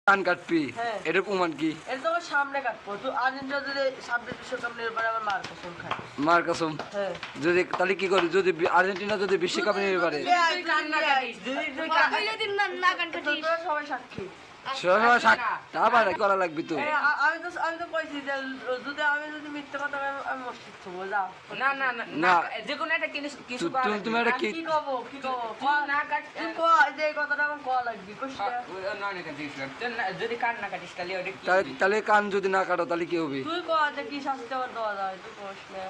কান কাটবি হ্যাঁ। এটা প্রমাণ কি? এটা তো আমার সামনে কাটবো তো আর্জেন্টিনা যদি সামনে বিশ্বকাপ নিয়ে পারে আমার মার কসম খায়। মার কসম। হ্যাঁ যদি তাহলে কি করি যদি আর্জেন্টিনা যদি বিশ্বকাপ নিতে পারে? তোরা সবাই সাক্ষী। তারপরে করা লাগবে তো। আমি তো কইছি যে আমি যদি মিথ্যে কথা কই, আমি মসজিদ ছবো যাও। না যে কোনো একটা কিছু তুমি একটা কি কি কব না কাট তুই ক যে এই কথাটা আমার কওয়া লাগবে কইস না। যদি কান না কাটিস তাহলে ওটা কি তাহলে কান যদি না কাটো তাহলে কি হবে? তুই ক যে কি শাস্তি আমার দেওয়া যায় তুই কইস না।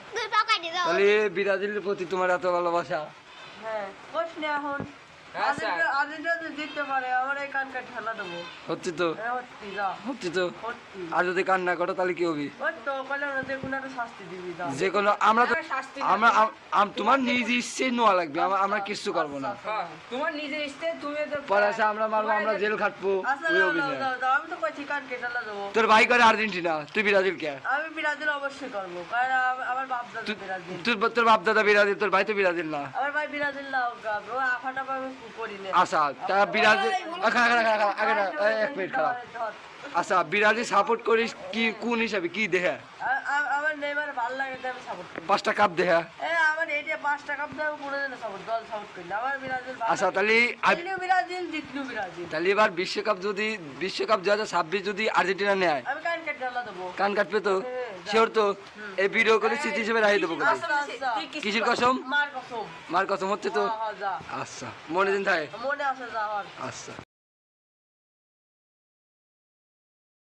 তাহলে ব্রাজিলের প্রতি তোমার এত ভালোবাসা? হ্যাঁ কইস না এখন হ্যাঁ, স্যার। আর্জেন্টিনা যদি জিততে পারে আমার এই কানটা ঠেলা দেবো। হচ্ছে তো হ্যাঁ হচ্ছি যা হচ্ছে তো। হচ্ছি আর যদি কান না কাটো তাহলে কি হবে? ওই তো কইলাম না যে কোনো একটা শাস্তি দিবি যা। যে কোনো আমরা তো শাস্তি আমরা তোমার নিজ ইচ্ছে নেওয়া লাগবে আমরা কিছু করবো না। হ্যাঁ, তোমার নিজের ইচ্ছে তুমি তো পরে আসে আমরা মারবো আমরা জেল খাটবো আচ্ছা ওই যাও, অভিনয়। যাও, যাও, আমি তো কইছি কানকে ঠেলা দেবো। তোর ভাই করে আর্জেন্টিনা তুই ব্রাজিল কে? আমি ব্রাজিল অবশ্যই করবো কারণ আমার বাপ দাদা ব্রাজিল। তোর বাপ দাদা ব্রাজিল তোর ভাই তো ব্রাজিল না। আমার ভাই ব্রাজিল না ও আফাটা পাবে করি না। আচ্ছা তা ব্রাজিল আগে না এক মিনিট খারাপ। আচ্ছা ব্রাজিল সাপোর্ট করিস কি কোন হিসাবে কি দেখে? আমার নেইমার ভালো লাগে তাই আমি সাপোর্ট করি। 5টা কাপ দেখে? আমার এইটা 5 টাকা দাও কোনো দিন সাপোর্ট দল সাপোর্ট করি না। আমার ব্রাজিল ভালো আচ্ছা লাগে। তাহলে জিতলেও ব্রাজিল জিতলেও ব্রাজিল। তাহলে এবার বিশ্বকাপ 2026 যদি আর্জেন্টিনা নেয় আমি কানকে ঠেলা দেবো। কান কাটবে তো? হ্যাঁ, শিওর তো? এই ভিডিও করে স্মৃতি হিসেবে রাখি দেবো কোথায়? আচ্ছা, আচ্ছা। কিসের কসম? মার কসম। মার কসম হচ্ছে তো? হ্যাঁ, হ্যাঁ, যা। আচ্ছা মনে দিন থাকে। মনে আছে যাওয়ার। আচ্ছা।